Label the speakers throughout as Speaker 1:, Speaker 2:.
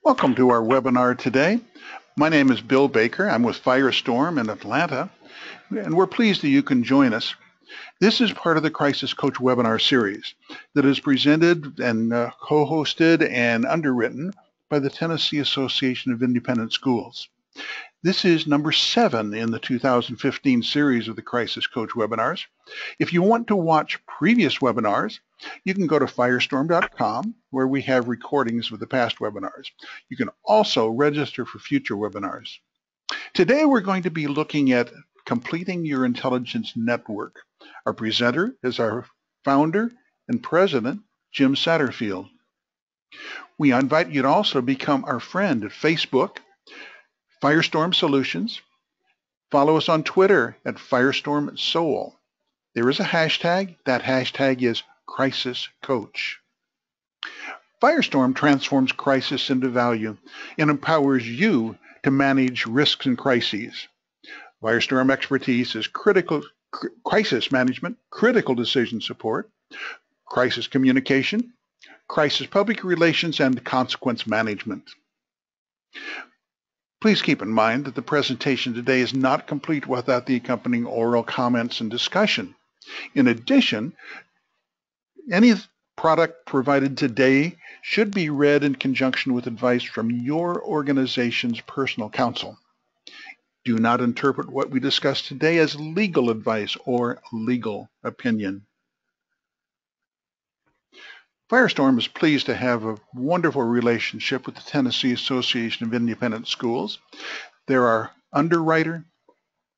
Speaker 1: Welcome to our webinar today. My name is Bill Baker. I'm with Firestorm in Atlanta, and we're pleased that you can join us. This is part of the Crisis Coach webinar series that is presented and co-hosted and underwritten by the Tennessee Association of Independent Schools. This is number 7 in the 2015 series of the Crisis Coach webinars. If you want to watch previous webinars, you can go to firestorm.com where we have recordings of the past webinars. You can also register for future webinars. Today we're going to be looking at completing your intelligence network. Our presenter is our founder and president, Jim Satterfield. We invite you to also become our friend at Facebook, Firestorm Solutions. Follow us on Twitter at Firestorm Soul. There is a hashtag. That hashtag is Crisis Coach. Firestorm transforms crisis into value and empowers you to manage risks and crises. Firestorm expertise is crisis management, critical decision support, crisis communication, crisis public relations, and consequence management. Please keep in mind that the presentation today is not complete without the accompanying oral comments and discussion. In addition, any product provided today should be read in conjunction with advice from your organization's personal counsel. Do not interpret what we discuss today as legal advice or legal opinion. Firestorm is pleased to have a wonderful relationship with the Tennessee Association of Independent Schools. They're our underwriter,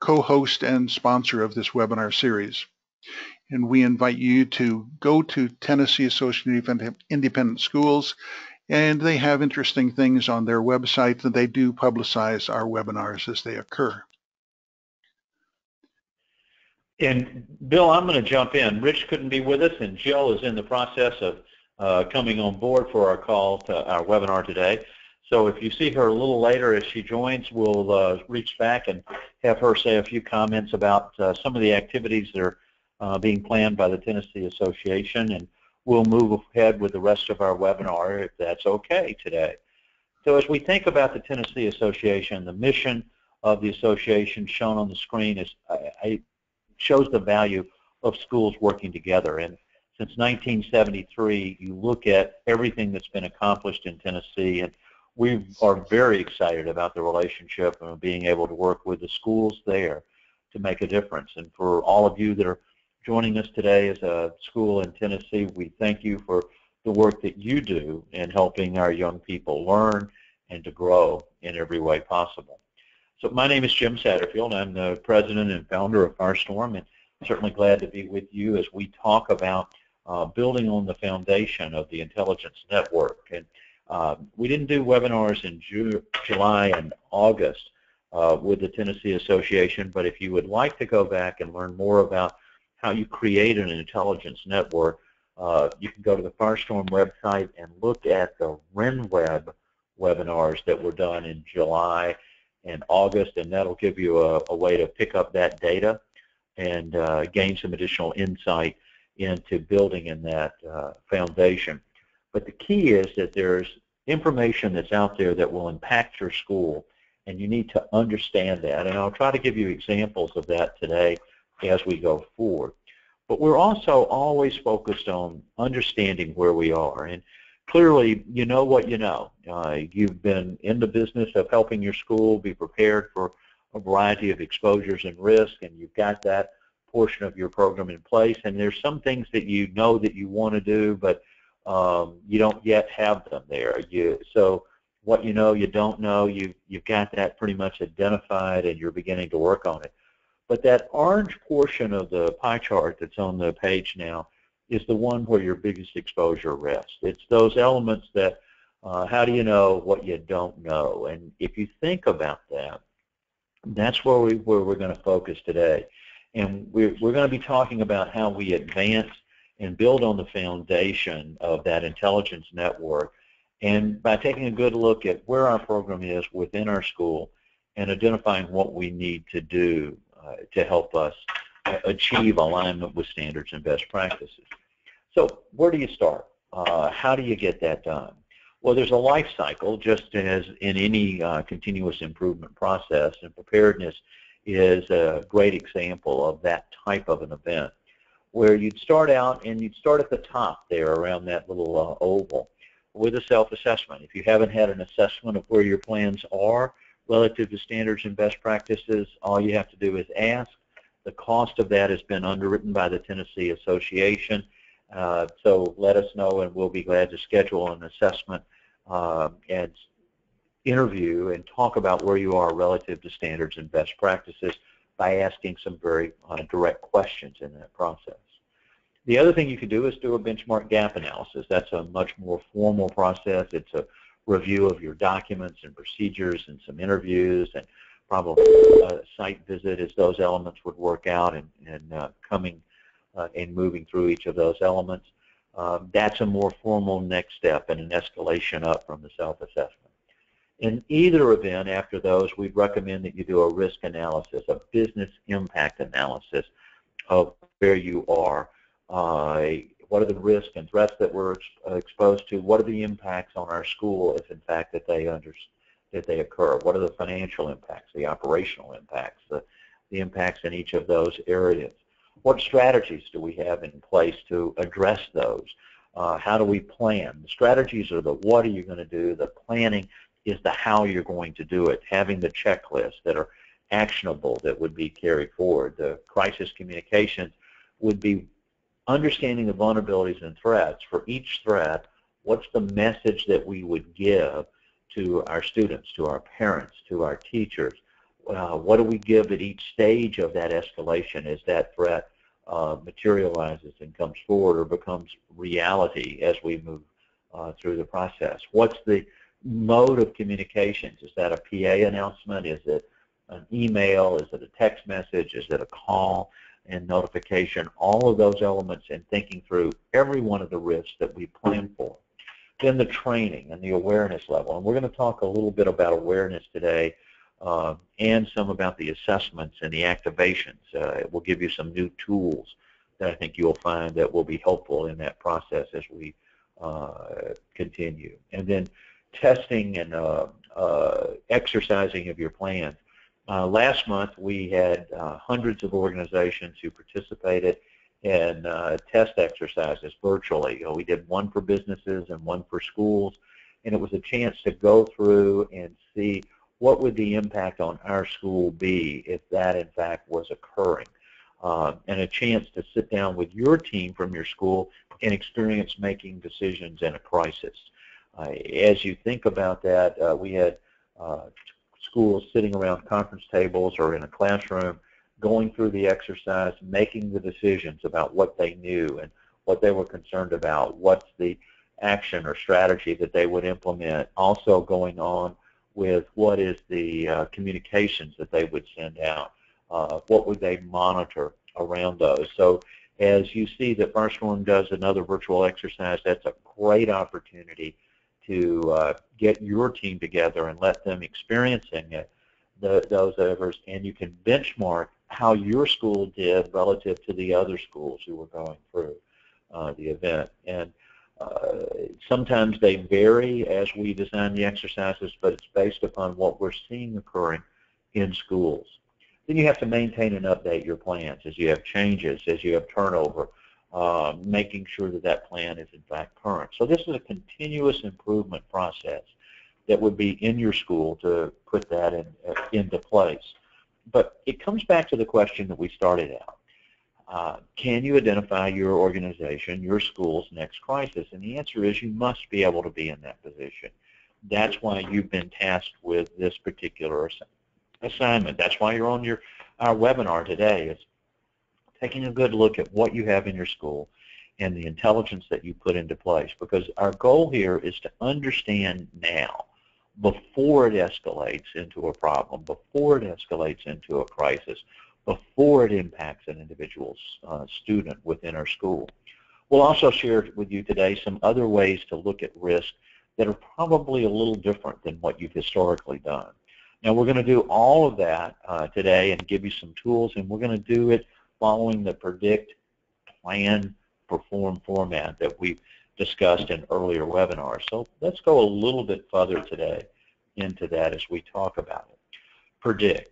Speaker 1: co-host, and sponsor of this webinar series. And we invite you to go to Tennessee Association of Independent Schools, and they have interesting things on their website, and they do publicize our webinars as they occur.
Speaker 2: And Bill, I'm going to jump in. Rich couldn't be with us, and Jill is in the process of coming on board for our call to our webinar today. So if you see her a little later as she joins, we'll reach back and have her say a few comments about some of the activities that are being planned by the Tennessee Association, and we'll move ahead with the rest of our webinar if that's okay today. So as we think about the Tennessee Association, the mission of the association shown on the screen is shows the value of schools working together. And since 1973, you look at everything that's been accomplished in Tennessee, and we are very excited about the relationship and being able to work with the schools there to make a difference. And for all of you that are joining us today as a school in Tennessee, we thank you for the work that you do in helping our young people learn and to grow in every way possible. So my name is Jim Satterfield. I'm the president and founder of Firestorm, and certainly glad to be with you as we talk about building on the foundation of the intelligence network. And we didn't do webinars in July and August with the Tennessee Association, but if you would like to go back and learn more about how you create an intelligence network, you can go to the Firestorm website and look at the RenWeb webinars that were done in July and August, and that'll give you a way to pick up that data and gain some additional insight into building in that foundation. But the key is that there's information that's out there that will impact your school, and you need to understand that. And I'll try to give you examples of that today as we go forward. But we're also always focused on understanding where we are. And clearly, you know what you know. You've been in the business of helping your school be prepared for a variety of exposures and risks, and you've got that portion of your program in place. And there's some things that you know that you want to do, but you don't yet have them there. So what you know you don't know, you've got that pretty much identified, and you're beginning to work on it. But that orange portion of the pie chart that's on the page now is the one where your biggest exposure rests. It's those elements that, how do you know what you don't know? And if you think about that, that's where we're going to focus today. And we're going to be talking about how we advance and build on the foundation of that intelligence network, and by taking a good look at where our program is within our school and identifying what we need to do to help us achieve alignment with standards and best practices. So where do you start? How do you get that done? Well, there's a life cycle, just as in any continuous improvement process, and preparedness is a great example of that type of an event, where you'd start out and you'd start at the top there around that little oval with a self-assessment. If you haven't had an assessment of where your plans are relative to standards and best practices, all you have to do is ask. The cost of that has been underwritten by the Tennessee Association, so let us know and we'll be glad to schedule an assessment and interview and talk about where you are relative to standards and best practices by asking some very direct questions in that process. The other thing you can do is do a benchmark gap analysis. That's a much more formal process. It's a review of your documents and procedures and some interviews and probably a site visit as those elements would work out and coming and moving through each of those elements. That's a more formal next step and an escalation up from the self-assessment. In either event, after those, we'd recommend that you do a risk analysis, a business impact analysis of where you are. What are the risks and threats that we're exposed to? What are the impacts on our school if, in fact, that they occur? What are the financial impacts, the operational impacts, the impacts in each of those areas? What strategies do we have in place to address those? How do we plan? The strategies are the what are you going to do. The planning is the how you're going to do it, having the checklists that are actionable that would be carried forward. The crisis communications would be understanding the vulnerabilities and threats. For each threat, what's the message that we would give to our students, to our parents, to our teachers? What do we give at each stage of that escalation as that threat materializes and comes forward or becomes reality as we move through the process? What's the mode of communications? Is that a PA announcement? Is it an email? Is it a text message? Is it a call and notification? All of those elements and thinking through every one of the risks that we plan for. Then the training and the awareness level. And we're going to talk a little bit about awareness today and some about the assessments and the activations. It will give you some new tools that I think you'll find that will be helpful in that process as we continue. And then testing and exercising of your plans. Last month we had hundreds of organizations who participated in test exercises virtually. We did one for businesses and one for schools, and it was a chance to go through and see what would the impact on our school be if that in fact was occurring, and a chance to sit down with your team from your school and experience making decisions in a crisis. As you think about that, we had schools sitting around conference tables or in a classroom going through the exercise, making the decisions about what they knew and what they were concerned about, what's the action or strategy that they would implement, also going on with what is the communications that they would send out, what would they monitor around those. So as you see that Firestorm does another virtual exercise, that's a great opportunity to get your team together and let them experiencing it, those others, and you can benchmark how your school did relative to the other schools who were going through the event. And sometimes they vary as we design the exercises, but it's based upon what we're seeing occurring in schools. Then you have to maintain and update your plans as you have changes, as you have turnover, making sure that that plan is in fact current. So this is a continuous improvement process that would be in your school to put that into place. But it comes back to the question that we started out. Can you identify your organization, your school's next crisis? And the answer is you must be able to be in that position. That's why you've been tasked with this particular assignment. That's why you're on our webinar today, is taking a good look at what you have in your school and the intelligence that you put into place. Because our goal here is to understand now, before it escalates into a problem, before it escalates into a crisis, before it impacts an individual student within our school. We'll also share with you today some other ways to look at risk that are probably a little different than what you've historically done. Now we're going to do all of that today and give you some tools, and we're going to do it following the predict, plan, perform format that we've discussed in earlier webinars. So let's go a little bit further today into that as we talk about it. Predict.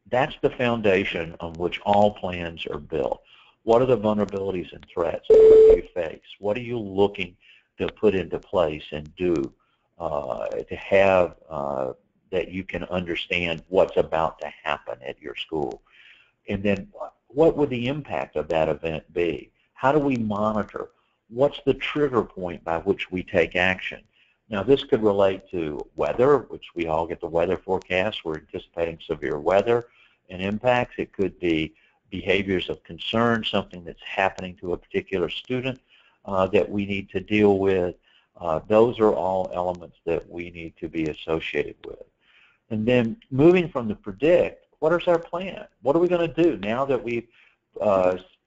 Speaker 2: That's the foundation on which all plans are built. What are the vulnerabilities and threats that you face? What are you looking to put into place and do to have that you can understand what's about to happen at your school? And then what would the impact of that event be? How do we monitor? What's the trigger point by which we take action? Now, this could relate to weather, which we all get the weather forecast. We're anticipating severe weather and impacts. It could be behaviors of concern, something that's happening to a particular student that we need to deal with. Those are all elements that we need to be associated with. And then moving from the predict, what is our plan? What are we going to do now that we've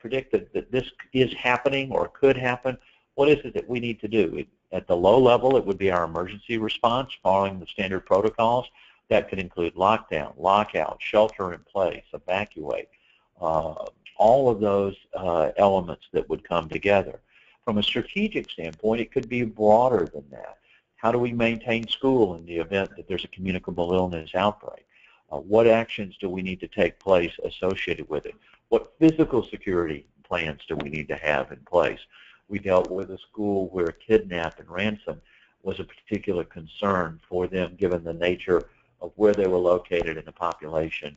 Speaker 2: predicted that this is happening or could happen? What is it that we need to do? At the low level, it would be our emergency response following the standard protocols. That could include lockdown, lockout, shelter in place, evacuate, all of those elements that would come together. From a strategic standpoint, it could be broader than that. How do we maintain school in the event that there's a communicable illness outbreak? What actions do we need to take place associated with it? What physical security plans do we need to have in place? We dealt with a school where kidnap and ransom was a particular concern for them given the nature of where they were located in the population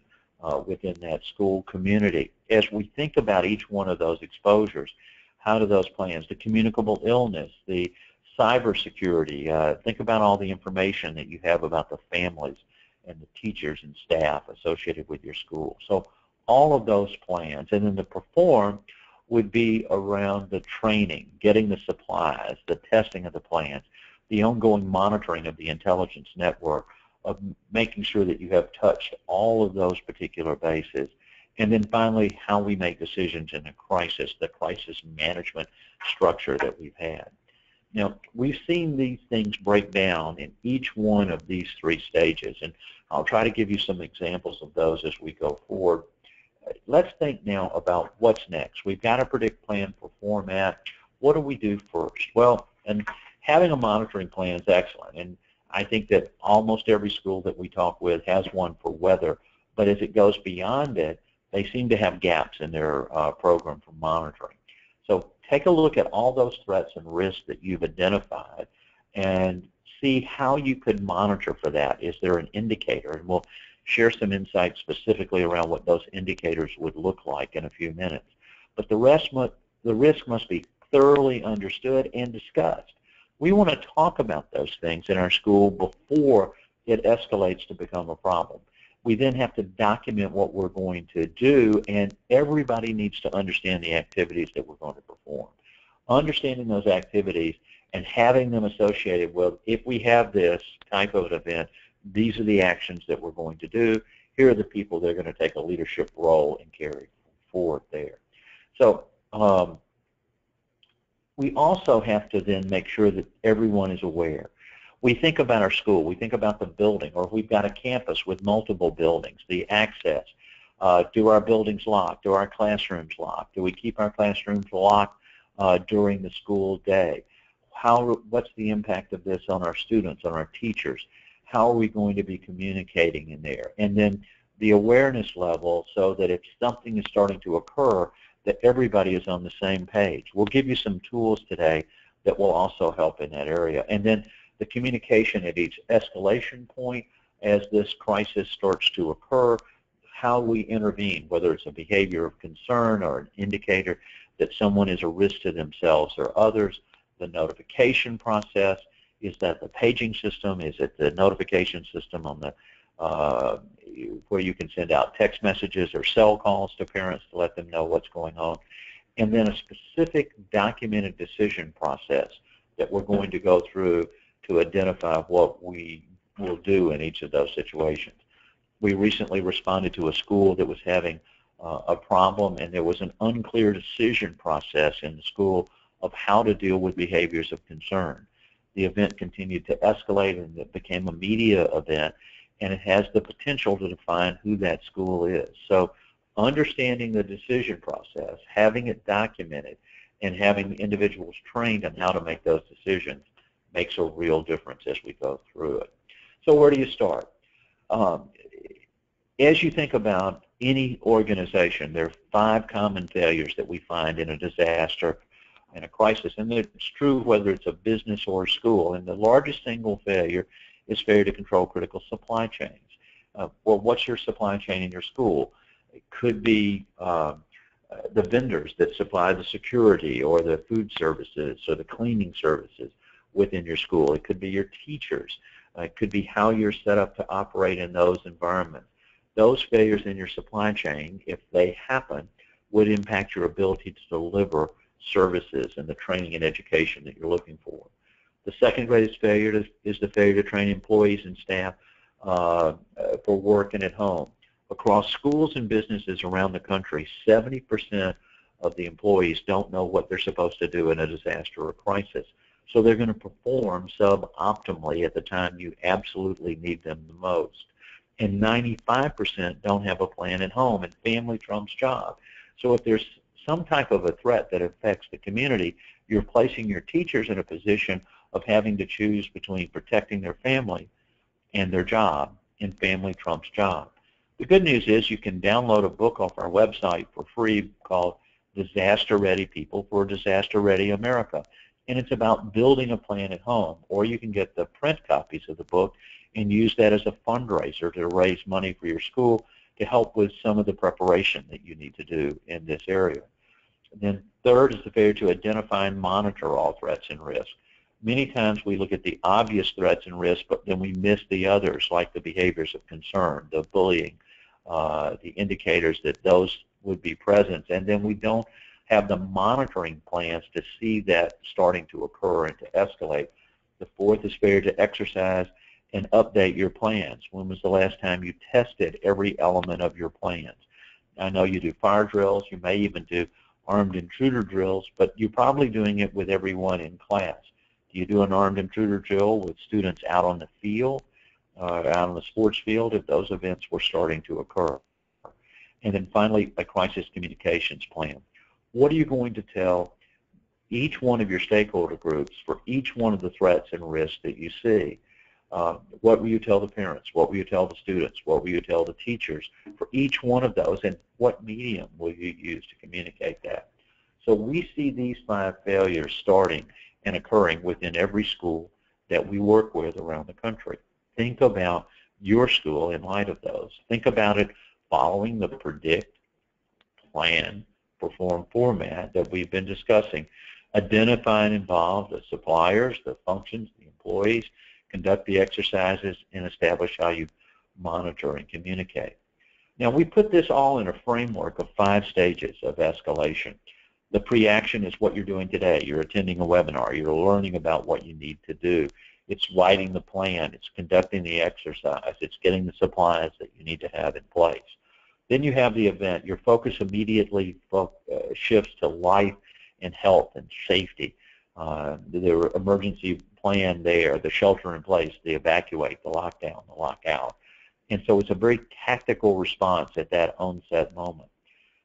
Speaker 2: within that school community. As we think about each one of those exposures, how do those plans, the communicable illness, the cybersecurity, think about all the information that you have about the families and the teachers and staff associated with your school. So all of those plans, and then the perform would be around the training, getting the supplies, the testing of the plans, the ongoing monitoring of the intelligence network, of making sure that you have touched all of those particular bases, and then finally how we make decisions in a crisis, the crisis management structure that we've had. Now, we've seen these things break down in each one of these three stages, and I'll try to give you some examples of those as we go forward. Let's think now about what's next. We've got a predict plan for format. What do we do first? Well, and having a monitoring plan is excellent, and I think that almost every school that we talk with has one for weather, but as it goes beyond it, they seem to have gaps in their program for monitoring. So take a look at all those threats and risks that you've identified and see how you could monitor for that. Is there an indicator? And we'll share some insights specifically around what those indicators would look like in a few minutes. But the risk must be thoroughly understood and discussed. We want to talk about those things in our school before it escalates to become a problem. We then have to document what we're going to do, and everybody needs to understand the activities that we're going to perform. Understanding those activities and having them associated with, if we have this type of an event, these are the actions that we're going to do. Here are the people that are going to take a leadership role and carry forward there. So we also have to then make sure that everyone is aware. We think about our school, we think about the building, or if we've got a campus with multiple buildings, the access. Do our buildings lock? Do our classrooms lock? Do we keep our classrooms locked during the school day? What's the impact of this on our students, on our teachers? How are we going to be communicating in there? And then the awareness level so that if something is starting to occur, that everybody is on the same page. We'll give you some tools today that will also help in that area. And then the communication at each escalation point as this crisis starts to occur, how we intervene, whether it's a behavior of concern or an indicator that someone is a risk to themselves or others, the notification process, is that the paging system, is it the notification system on the where you can send out text messages or cell calls to parents to let them know what's going on, and then a specific documented decision process that we're going to go through to identify what we will do in each of those situations. We recently responded to a school that was having a problem, and there was an unclear decision process in the school of how to deal with behaviors of concern. The event continued to escalate, and it became a media event, and it has the potential to define who that school is. So understanding the decision process, having it documented, and having individuals trained on how to make those decisions makes a real difference as we go through it. So where do you start? As you think about any organization, there are 5 common failures that we find in a disaster and a crisis, and it's true whether it's a business or a school. And the largest single failure is failure to control critical supply chains. Well, what's your supply chain in your school? It could be the vendors that supply the security or the food services or the cleaning services within your school. It could be your teachers. It could be how you're set up to operate in those environments. Those failures in your supply chain, if they happen, would impact your ability to deliver services and the training and education that you're looking for. The second greatest failure is the failure to train employees and staff for work and at home. Across schools and businesses around the country, 70% of the employees don't know what they're supposed to do in a disaster or crisis. So they're going to perform suboptimally at the time you absolutely need them the most. And 95% don't have a plan at home, and family trumps job. So if there's some type of a threat that affects the community, you're placing your teachers in a position of having to choose between protecting their family and their job, and family trumps job. The good news is you can download a book off our website for free called Disaster Ready People for a Disaster Ready America. And it's about building a plan at home. Or you can get the print copies of the book and use that as a fundraiser to raise money for your school to help with some of the preparation that you need to do in this area. And then third is the failure to identify and monitor all threats and risks. Many times we look at the obvious threats and risks, but then we miss the others, like the behaviors of concern, the bullying, the indicators that those would be present, and then we don't have the monitoring plans to see that starting to occur and to escalate. The fourth is failure to exercise and update your plans. When was the last time you tested every element of your plans? I know you do fire drills, you may even do armed intruder drills, but you're probably doing it with everyone in class. Do you do an armed intruder drill with students out on the field, out on the sports field, if those events were starting to occur? And then finally, a crisis communications plan. What are you going to tell each one of your stakeholder groups for each one of the threats and risks that you see? What will you tell the parents? What will you tell the students? What will you tell the teachers for each one of those? And what medium will you use to communicate that? So we see these 5 failures starting and occurring within every school that we work with around the country. Think about your school in light of those. Think about it following the predict, plan, perform format that we've been discussing. Identify and involve the suppliers, the functions, the employees, conduct the exercises, and establish how you monitor and communicate. Now, we put this all in a framework of 5 stages of escalation. The pre-action is what you're doing today. You're attending a webinar. You're learning about what you need to do. It's writing the plan. It's conducting the exercise. It's getting the supplies that you need to have in place. Then you have the event. Your focus immediately shifts to life and health and safety. The emergency plan there, the shelter in place, the evacuate, the lockdown, the lockout. And so it's a very tactical response at that onset moment.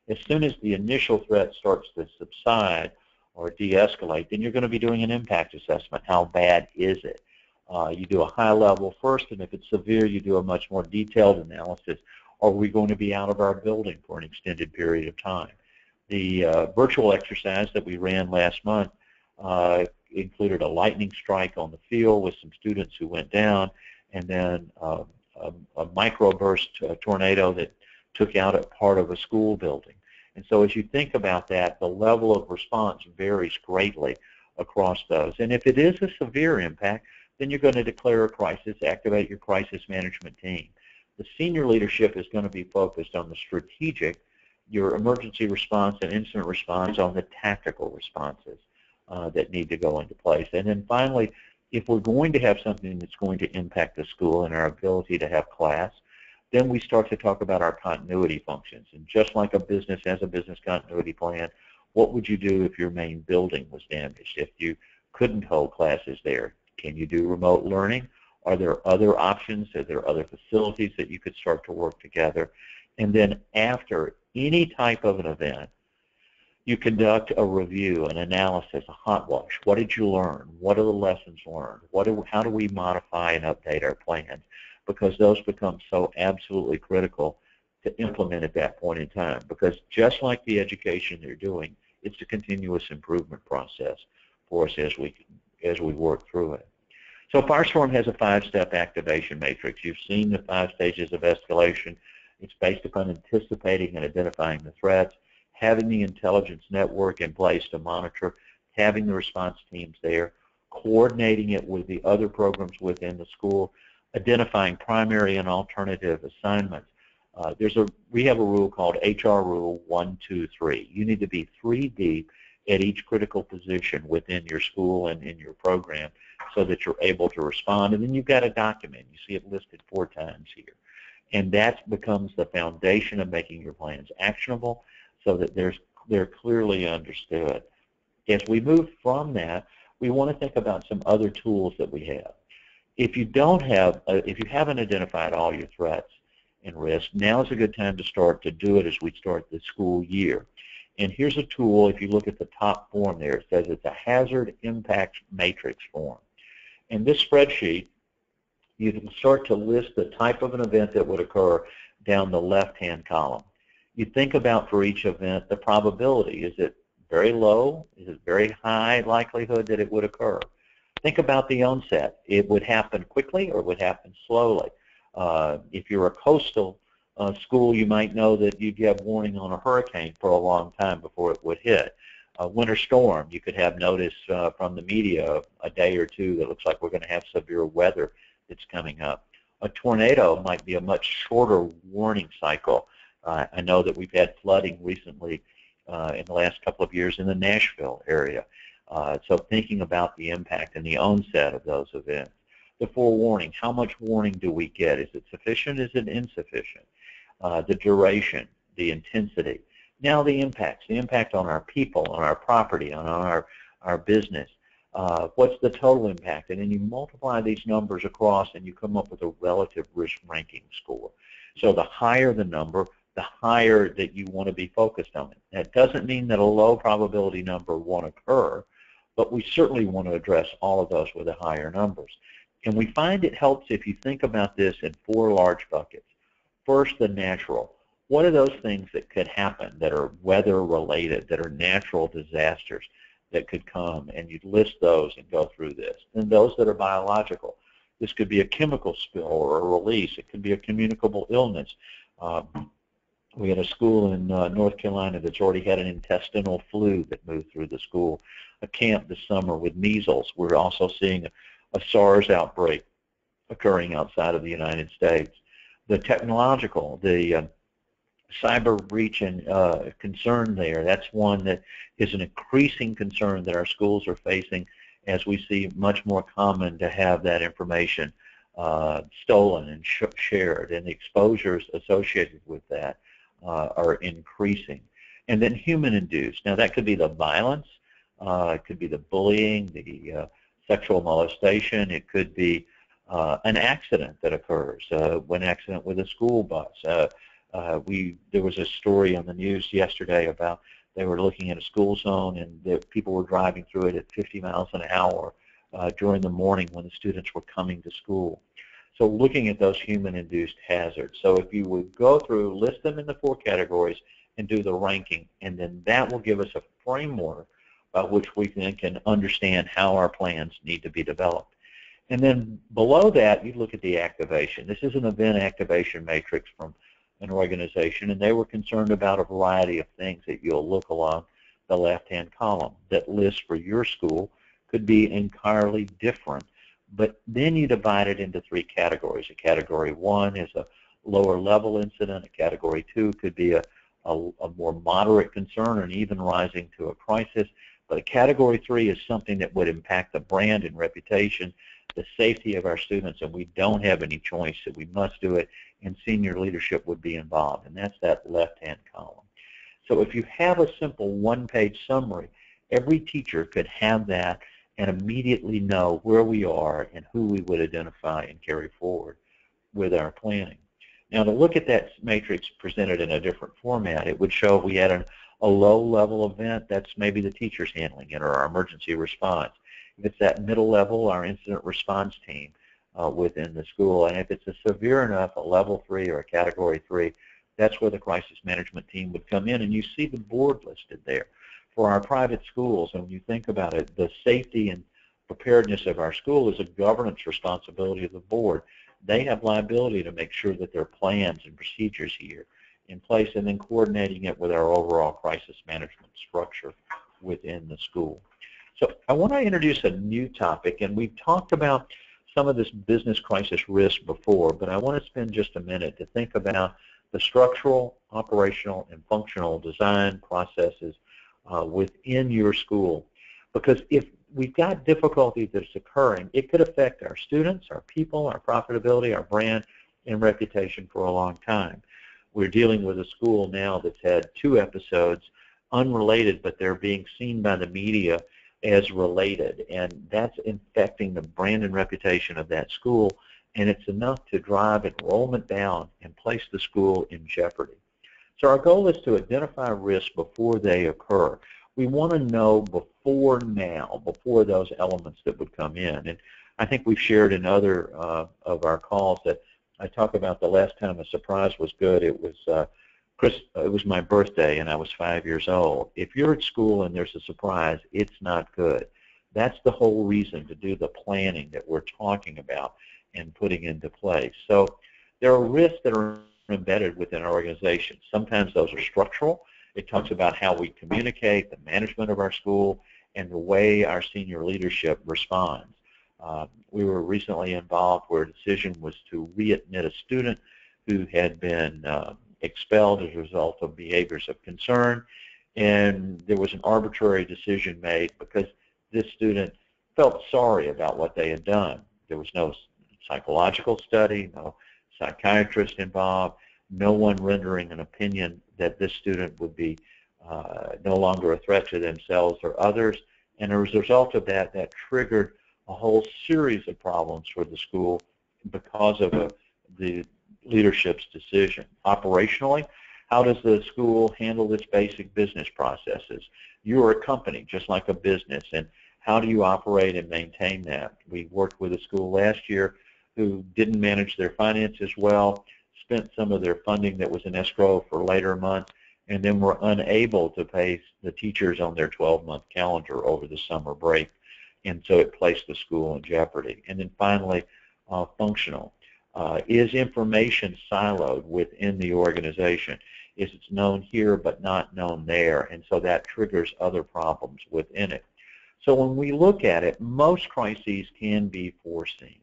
Speaker 2: As soon as the initial threat starts to subside or de-escalate, then you're going to be doing an impact assessment. How bad is it? You do a high level first, and if it's severe, you do a much more detailed analysis. Are we going to be out of our building for an extended period of time? The virtual exercise that we ran last month included a lightning strike on the field with some students who went down, and then a microburst tornado that took out a part of a school building. And so as you think about that, the level of response varies greatly across those. And if it is a severe impact, then you're going to declare a crisis, activate your crisis management team. The senior leadership is going to be focused on the strategic, your emergency response and incident response on the tactical responses that need to go into place. And then finally, if we're going to have something that's going to impact the school and our ability to have class, then we start to talk about our continuity functions. And just like a business has a business continuity plan, what would you do if your main building was damaged, if you couldn't hold classes there? Can you do remote learning? Are there other options? Are there other facilities that you could start to work together? And then after any type of an event, You conduct a review, an analysis, a hot wash. What did you learn? What are the lessons learned? How do we modify and update our plans? Because those become so absolutely critical to implement at that point in time. Because just like the education they're doing, it's a continuous improvement process for us as we work through it. So Firestorm has a 5-step activation matrix. You've seen the 5 stages of escalation. It's based upon anticipating and identifying the threats, having the intelligence network in place to monitor, having the response teams there, coordinating it with the other programs within the school, identifying primary and alternative assignments. We have a rule called HR Rule 1, 2, 3. You need to be 3 deep at each critical position within your school and in your program so that you're able to respond. And then you've got a document. You see it listed 4 times here. And that becomes the foundation of making your plans actionable so that they're clearly understood. As we move from that, we want to think about some other tools that we have. If you haven't identified all your threats and risks, now is a good time to start to do it as we start the school year. And here's a tool. If you look at the top form there, it says it's a hazard impact matrix form. In this spreadsheet, you can start to list the type of an event that would occur down the left-hand column. You think about for each event the probability. Is it very low? Is it very high likelihood that it would occur? Think about the onset. It would happen quickly or it would happen slowly. If you're a coastal school, you might know that you'd have warning on a hurricane for a long time before it would hit. A winter storm, you could have notice from the media a day or two that looks like we're going to have severe weather that's coming up. A tornado might be a much shorter warning cycle. I know that we've had flooding recently in the last couple of years in the Nashville area. So thinking about the impact and the onset of those events. The forewarning, how much warning do we get? Is it sufficient? Is it insufficient? The duration, the intensity. Now the impact on our people, on our property, on our business. What's the total impact? And then you multiply these numbers across and you come up with a relative risk ranking score. So the higher the number, the higher that you want to be focused on it. That doesn't mean that a low probability number won't occur, but we certainly want to address all of those with the higher numbers. And we find it helps if you think about this in 4 large buckets. First, the natural. What are those things that could happen that are weather-related, that are natural disasters that could come? And you'd list those and go through this. And those that are biological. This could be a chemical spill or a release. It could be a communicable illness. We had a school in North Carolina that's already had an intestinal flu that moved through the school. A camp this summer with measles. We're also seeing a SARS outbreak occurring outside of the United States. The technological, the cyber breach and concern there, that's one that is an increasing concern that our schools are facing as we see much more common to have that information stolen and shared, and the exposures associated with that are increasing. And then human-induced. Now that could be the violence, it could be the bullying, the sexual molestation, it could be an accident that occurs, an accident with a school bus. There was a story on the news yesterday about they were looking at a school zone and people were driving through it at 50 miles an hour during the morning when the students were coming to school. So looking at those human-induced hazards. So if you would go through, list them in the 4 categories and do the ranking, and then that will give us a framework by which we then can understand how our plans need to be developed. And then below that, you look at the activation. This is an event activation matrix from an organization, and they were concerned about a variety of things that you'll look along the left-hand column. That list for your school could be entirely different, but then you divide it into 3 categories. A category 1 is a lower level incident. A category 2 could be a more moderate concern and even rising to a crisis. But a category 3 is something that would impact the brand and reputation, the safety of our students, and we don't have any choice, that we must do it, and senior leadership would be involved, and that's that left-hand column. So if you have a simple 1-page summary, every teacher could have that and immediately know where we are and who we would identify and carry forward with our planning. Now, to look at that matrix presented in a different format, it would show we had a low-level event, that's maybe the teachers handling it or our emergency response. If it's that middle level, our incident response team within the school. And if it's a severe enough, a level 3 or a category 3, that's where the crisis management team would come in. And you see the board listed there. For our private schools, and when you think about it, the safety and preparedness of our school is a governance responsibility of the board. They have liability to make sure that their plans and procedures here in place, and then coordinating it with our overall crisis management structure within the school. So I want to introduce a new topic, and we've talked about some of this business crisis risk before, but I want to spend just a minute to think about the structural, operational, and functional design processes within your school. Because if we've got difficulty that's occurring, it could affect our students, our people, our profitability, our brand, and reputation for a long time. We're dealing with a school now that's had 2 episodes unrelated, but they're being seen by the media as related, and that's infecting the brand and reputation of that school, and it's enough to drive enrollment down and place the school in jeopardy. So our goal is to identify risks before they occur. We want to know before now, before those elements that would come in. And I think we've shared in other of our calls that I talk about the last time a surprise was good. It was my birthday and I was 5 years old. If you're at school and there's a surprise, it's not good. That's the whole reason to do the planning that we're talking about and putting into place. So there are risks that are embedded within our organization. Sometimes those are structural. It talks about how we communicate, the management of our school, and the way our senior leadership responds. We were recently involved where a decision was to readmit a student who had been expelled as a result of behaviors of concern, and there was an arbitrary decision made because this student felt sorry about what they had done. There was no psychological study, no psychiatrist involved, no one rendering an opinion that this student would be no longer a threat to themselves or others. And as a result of that, that triggered a whole series of problems for the school because of the leadership's decision. Operationally, how does the school handle its basic business processes? You are a company, just like a business, and how do you operate and maintain that? We worked with a school last year who didn't manage their finances well, spent some of their funding that was in escrow for later months, and then were unable to pay the teachers on their 12-month calendar over the summer break, and so it placed the school in jeopardy. And then finally, functional. Is information siloed within the organization? Is it known here but not known there? And so that triggers other problems within it. So when we look at it, most crises can be foreseen.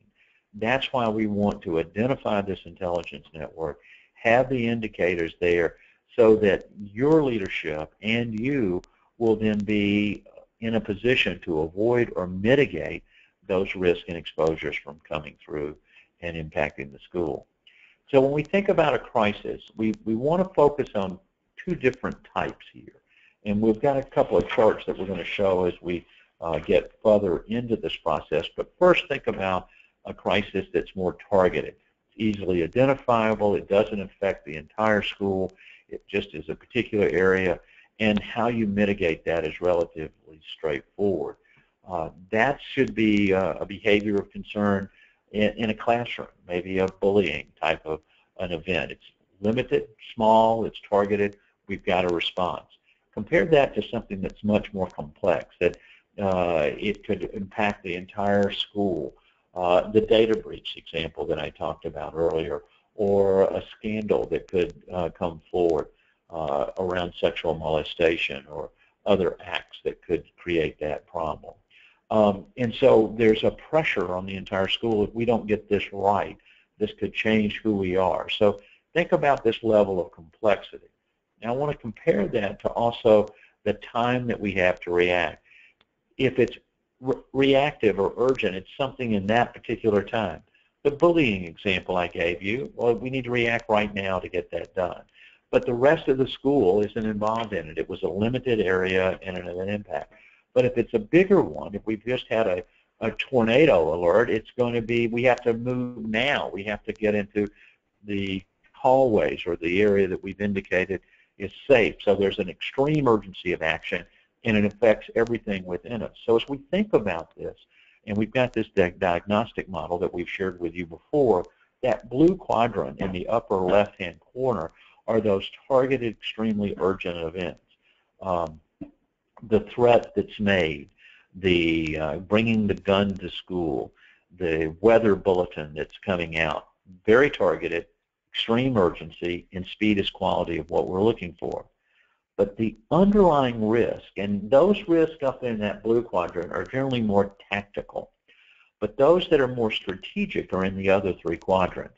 Speaker 2: That's why we want to identify this intelligence network, have the indicators there so that your leadership and you will then be in a position to avoid or mitigate those risks and exposures from coming through and impacting the school. So when we think about a crisis, we want to focus on 2 different types here. And we've got a couple of charts that we're going to show as we get further into this process. But first, think about a crisis that's more targeted. It's easily identifiable. It doesn't affect the entire school. It just is a particular area. And how you mitigate that is relatively straightforward. That should be a behavior of concern in a classroom, maybe a bullying type of an event. It's limited, small, it's targeted, we've got a response. Compare that to something that's much more complex, that it could impact the entire school. The data breach example that I talked about earlier, or a scandal that could come forward around sexual molestation or other acts that could create that problem. And so there's a pressure on the entire school. If we don't get this right, this could change who we are. So think about this level of complexity. Now I want to compare that to also the time that we have to react. If it's reactive or urgent, it's something in that particular time. The bullying example I gave you, well, we need to react right now to get that done. But the rest of the school isn't involved in it. It was a limited area and an impact. But if it's a bigger one, if we've just had a tornado alert, it's going to be, we have to move now. We have to get into the hallways or the area that we've indicated is safe. So there's an extreme urgency of action, and it affects everything within us. So as we think about this, and we've got this diagnostic model that we've shared with you before, that blue quadrant in the upper left-hand corner are those targeted, extremely urgent events. The threat that's made, the bringing the gun to school, the weather bulletin that's coming out, very targeted, extreme urgency, and speed is quality of what we're looking for. But the underlying risk, and those risks up in that blue quadrant are generally more tactical, but those that are more strategic are in the other three quadrants.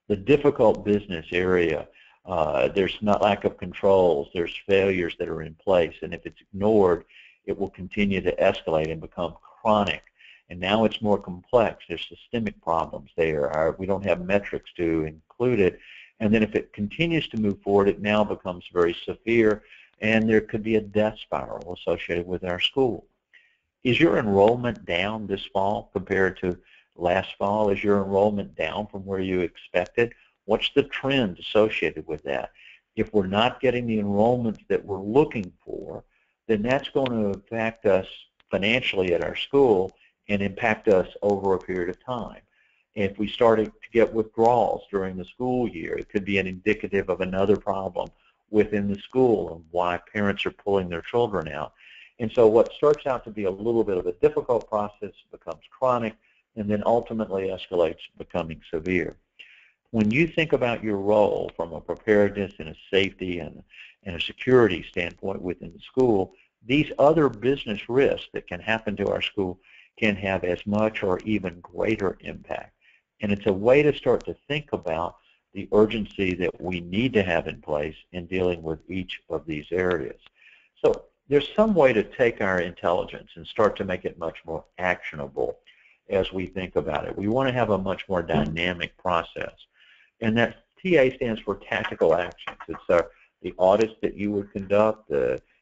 Speaker 2: The difficult business area, there's not lack of controls, there's failures that are in place, and if it's ignored, it will continue to escalate and become chronic. And now it's more complex. There's systemic problems there. We don't have metrics to include it. And then if it continues to move forward, it now becomes very severe, and there could be a death spiral associated with our school. Is your enrollment down this fall compared to last fall? Is your enrollment down from where you expected? What's the trend associated with that? If we're not getting the enrollments that we're looking for, then that's going to affect us financially at our school and impact us over a period of time. If we started to get withdrawals during the school year, it could be an indicative of another problem within the school and why parents are pulling their children out. And so what starts out to be a little bit of a difficult process becomes chronic and then ultimately escalates, becoming severe. When you think about your role from a preparedness and a safety and a security standpoint within the school, these other business risks that can happen to our school can have as much or even greater impact. And it's a way to start to think about the urgency that we need to have in place in dealing with each of these areas. So there's some way to take our intelligence and start to make it much more actionable as we think about it. We want to have a much more dynamic process. And that TA stands for tactical actions. It's the audits that you would conduct,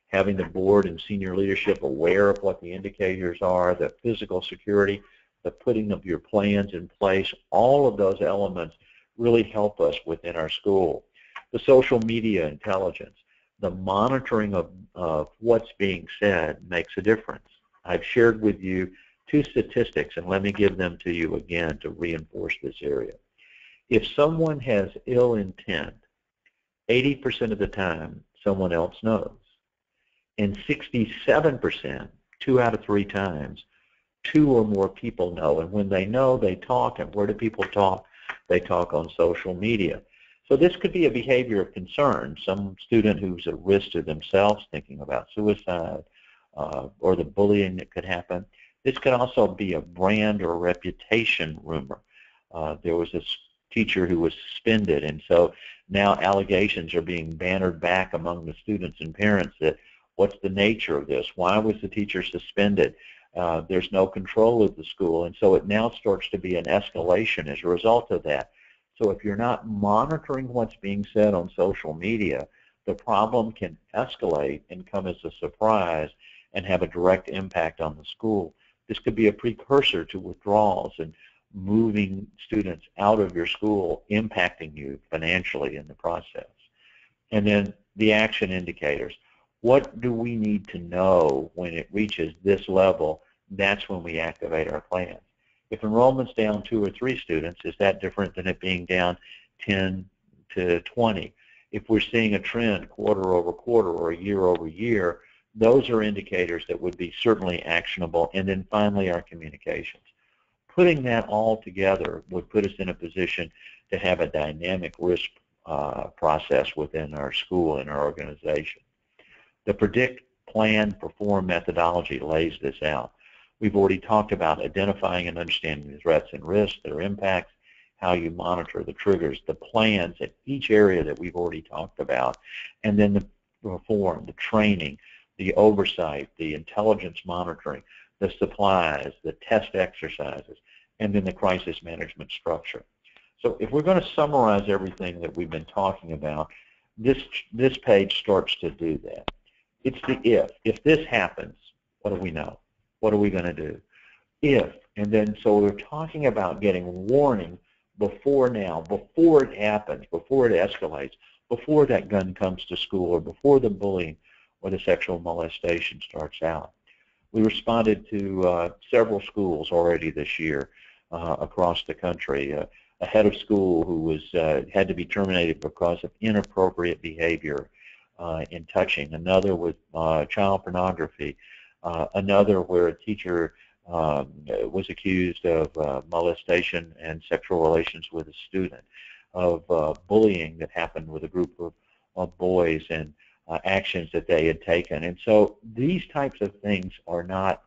Speaker 2: having the board and senior leadership aware of what the indicators are, the physical security, the putting of your plans in place. All of those elements really help us within our school. The social media intelligence, the monitoring of what's being said makes a difference. I've shared with you two statistics, and let me give them to you again to reinforce this area. If someone has ill intent, 80% of the time someone else knows. And 67%, 2 out of 3 times, 2 or more people know. And when they know, they talk. And where do people talk? They talk on social media. So this could be a behavior of concern. Some student who's at risk to themselves, thinking about suicide, or the bullying that could happen. This could also be a brand or reputation rumor. There was this teacher who was suspended, and so now allegations are being bannered back among the students and parents that what's the nature of this? Why was the teacher suspended? There's no control of the school, and so it now starts to be an escalation as a result of that. So if you're not monitoring what's being said on social media, the problem can escalate and come as a surprise and have a direct impact on the school. This could be a precursor to withdrawals and moving students out of your school, impacting you financially in the process. And then the action indicators. What do we need to know when it reaches this level? That's when we activate our plans. If enrollment's down 2 or 3 students, is that different than it being down 10 to 20? If we're seeing a trend quarter over quarter or year over year, those are indicators that would be certainly actionable. And then finally, our communications. Putting that all together would put us in a position to have a dynamic risk process within our school and our organization. The predict, plan, perform methodology lays this out. We've already talked about identifying and understanding the threats and risks, their impacts, how you monitor the triggers, the plans at each area that we've already talked about, and then the perform, the training, the oversight, the intelligence monitoring, the supplies, the test exercises, and then the crisis management structure. So if we're going to summarize everything that we've been talking about, this page starts to do that. It's the if. If this happens, what do we know? What are we going to do? If, and then so we're talking about getting warning before now, before it happens, before it escalates. before that gun comes to school or before the bullying or the sexual molestation starts out. We responded to several schools already this year across the country. A head of school who was had to be terminated because of inappropriate behavior in touching, another with child pornography, another where a teacher was accused of molestation and sexual relations with a student, of bullying that happened with a group of boys, and actions that they had taken. And so these types of things are not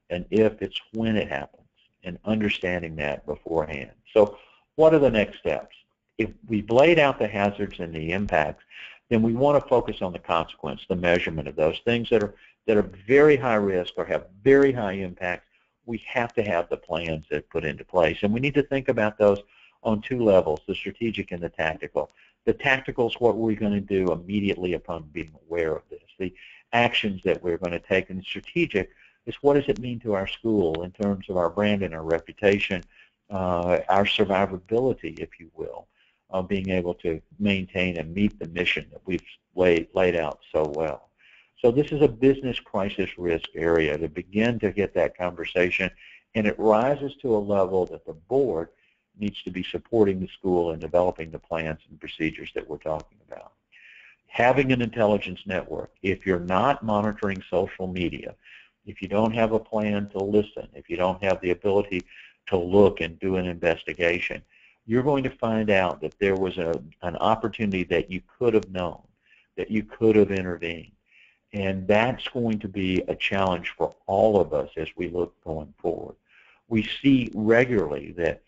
Speaker 2: an if, it's when it happens, and understanding that beforehand. So what are the next steps? If we've laid out the hazards and the impacts, then we want to focus on the consequence, the measurement of those things that are very high risk or have very high impact. We have to have the plans that put into place, and we need to think about those on two levels, the strategic and the tactical. The tactical is what we're going to do immediately upon being aware of this, the actions that we're going to take, and the strategic is what does it mean to our school in terms of our brand and our reputation, our survivability, if you will, of being able to maintain and meet the mission that we've laid out so well. So this is a business crisis risk area to begin to get that conversation, and it rises to a level that the board needs to be supporting the school and developing the plans and procedures that we're talking about. Having an intelligence network, if you're not monitoring social media, if you don't have a plan to listen, if you don't have the ability to look and do an investigation, you're going to find out that there was an opportunity that you could have known, that you could have intervened. And that's going to be a challenge for all of us as we look going forward. We see regularly that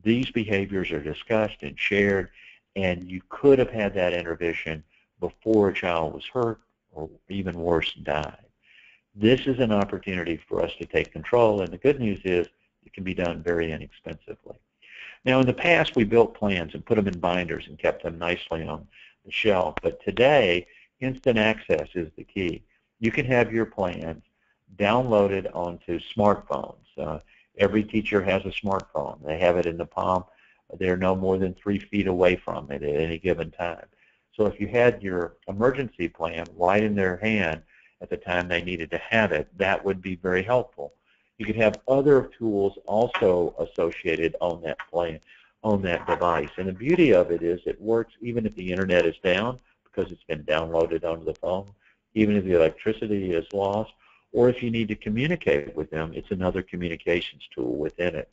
Speaker 2: these behaviors are discussed and shared, and you could have had that intervention before a child was hurt or even worse, died. This is an opportunity for us to take control, and the good news is it can be done very inexpensively. Now, in the past, we built plans and put them in binders and kept them nicely on the shelf, but today, instant access is the key. You can have your plans downloaded onto smartphones. Every teacher has a smartphone. They have it in the palm. They're no more than 3 feet away from it at any given time. So if you had your emergency plan right in their hand at the time they needed to have it, that would be very helpful. You could have other tools also associated on that plan, on that device. And the beauty of it is it works even if the internet is down because it's been downloaded onto the phone, even if the electricity is lost, or if you need to communicate with them, it's another communications tool within it.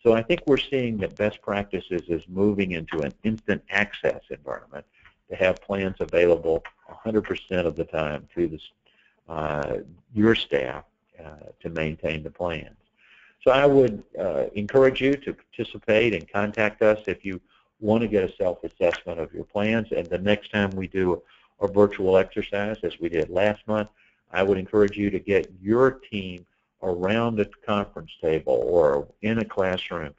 Speaker 2: So I think we're seeing that best practices is moving into an instant access environment to have plans available 100% of the time to your staff to maintain the plans. So I would encourage you to participate and contact us if you want to get a self-assessment of your plans. And the next time we do a virtual exercise, as we did last month, I would encourage you to get your team around a conference table or in a classroom,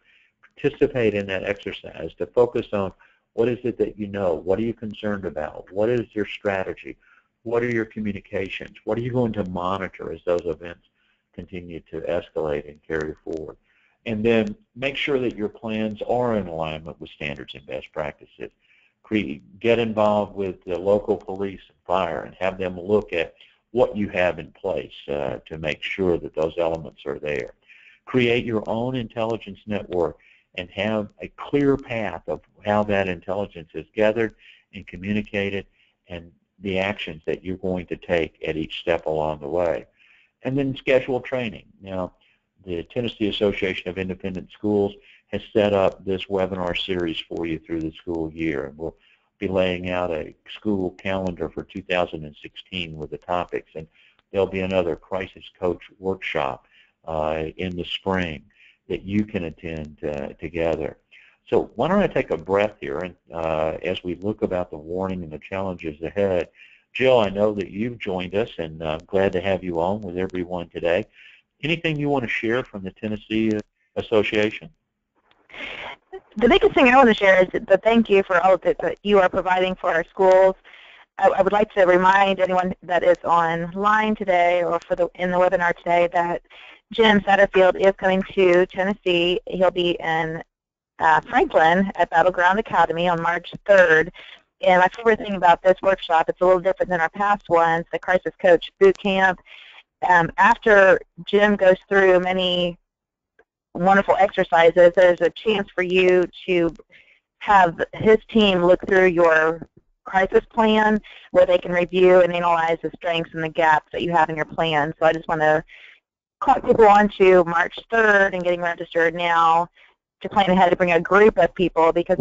Speaker 2: participate in that exercise to focus on what is it that you know, what are you concerned about, what is your strategy, what are your communications, what are you going to monitor as those events continue to escalate and carry forward. And then make sure that your plans are in alignment with standards and best practices. Get involved with the local police and fire and have them look at what you have in place to make sure that those elements are there. Create your own intelligence network and have a clear path of how that intelligence is gathered and communicated and the actions that you're going to take at each step along the way. And then schedule training. Now, the Tennessee Association of Independent Schools has set up this webinar series for you through the school year, and we'll be laying out a school calendar for 2016 with the topics, and there'll be another crisis coach workshop in the spring that you can attend together. So why don't I take a breath here, and as we look about the warning and the challenges ahead. Jill, I know that you've joined us, and I'm glad to have you on with everyone today. Anything you want to share from the Tennessee Association?
Speaker 3: The biggest thing I want to share is the thank you for all that you are providing for our schools. I would like to remind anyone that is online today or in the webinar today that Jim Satterfield is coming to Tennessee. He'll be in Franklin at Battleground Academy on March 3rd. And my favorite thing about this workshop, it's a little different than our past ones, the Crisis Coach Boot Camp. After Jim goes through many wonderful exercises, there's a chance for you to have his team look through your crisis plan where they can review and analyze the strengths and the gaps that you have in your plan. So I just want to call people on to March 3rd and getting registered now to plan ahead to bring a group of people, because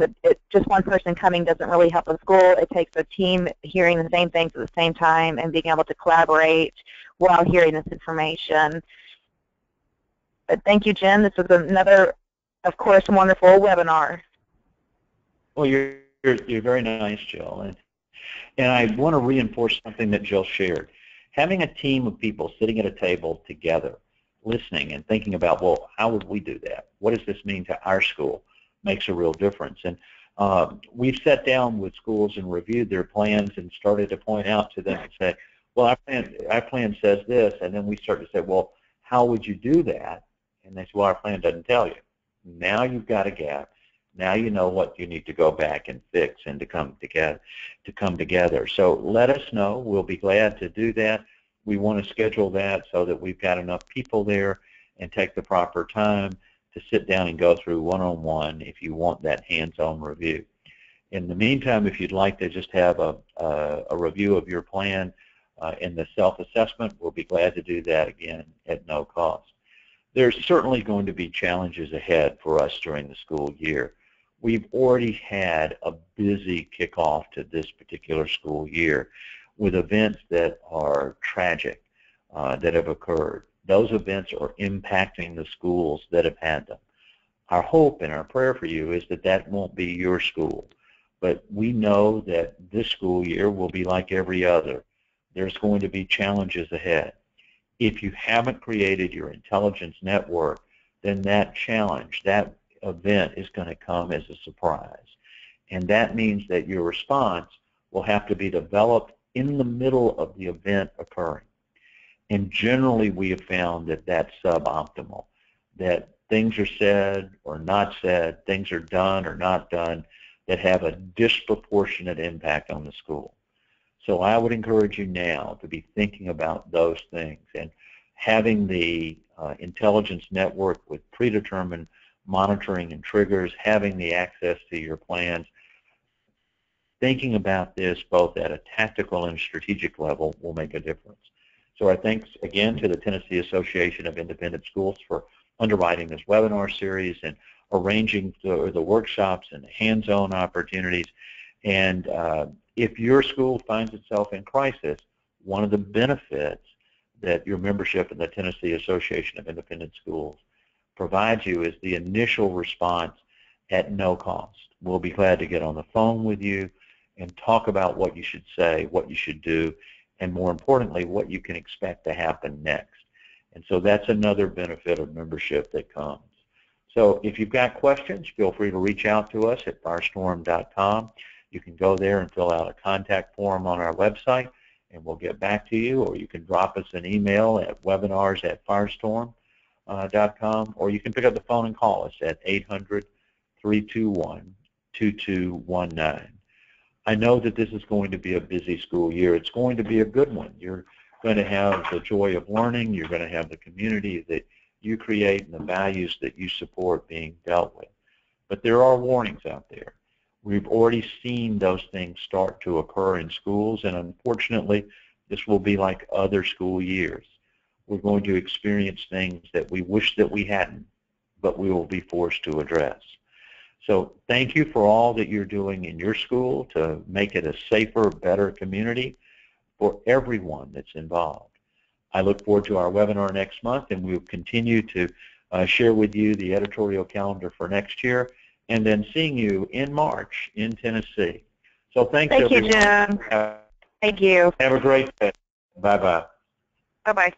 Speaker 3: just one person coming doesn't really help a school. It takes a team hearing the same things at the same time and being able to collaborate while hearing this information. But thank you, Jim. This was another, of course, wonderful webinar.
Speaker 2: Well, you're very nice, Jill. And I want to reinforce something that Jill shared. Having a team of people sitting at a table together, listening and thinking about, well, how would we do that? What does this mean to our school? Makes a real difference. And we've sat down with schools and reviewed their plans and started to point out to them and say, well, our plan says this, and then we start to say, well, how would you do that? And they say, well, our plan doesn't tell you. Now you've got a gap. Now you know what you need to go back and fix and to come together. So let us know. We'll be glad to do that. We want to schedule that so that we've got enough people there and take the proper time to sit down and go through one-on-one if you want that hands-on review. In the meantime, if you'd like to just have a review of your plan in the self-assessment, we'll be glad to do that again at no cost. There's certainly going to be challenges ahead for us during the school year. We've already had a busy kickoff to this particular school year with events that are tragic that have occurred. Those events are impacting the schools that have had them. Our hope and our prayer for you is that that won't be your school, but we know that this school year will be like every other. There's going to be challenges ahead. If you haven't created your intelligence network, then that challenge, that event is going to come as a surprise. And that means that your response will have to be developed in the middle of the event occurring. And generally we have found that that's suboptimal, that things are said or not said, things are done or not done that have a disproportionate impact on the school. So I would encourage you now to be thinking about those things and having the intelligence network with predetermined monitoring and triggers, having the access to your plans, thinking about this both at a tactical and strategic level will make a difference. So our thanks again to the Tennessee Association of Independent Schools for underwriting this webinar series and arranging the workshops and the hands-on opportunities. And if your school finds itself in crisis, one of the benefits that your membership in the Tennessee Association of Independent Schools provides you is the initial response at no cost. We'll be glad to get on the phone with you and talk about what you should say, what you should do, and more importantly, what you can expect to happen next. And so that's another benefit of membership that comes. So if you've got questions, feel free to reach out to us at firestorm.com. You can go there and fill out a contact form on our website, and we'll get back to you, or you can drop us an email at webinars@firestorm.com, or you can pick up the phone and call us at 800-321-2219. I know that this is going to be a busy school year. It's going to be a good one. You're going to have the joy of learning. You're going to have the community that you create and the values that you support being dealt with. But there are warnings out there. We've already seen those things start to occur in schools, and unfortunately, this will be like other school years. We're going to experience things that we wish that we hadn't, but we will be forced to address. So thank you for all that you're doing in your school to make it a safer, better community for everyone that's involved. I look forward to our webinar next month, and we'll continue to share with you the editorial calendar for next year, and then seeing you in March in Tennessee. So thanks, everyone.
Speaker 3: Thank you, Jim. Thank you.
Speaker 2: Have a great day. Bye-bye.
Speaker 3: Bye-bye.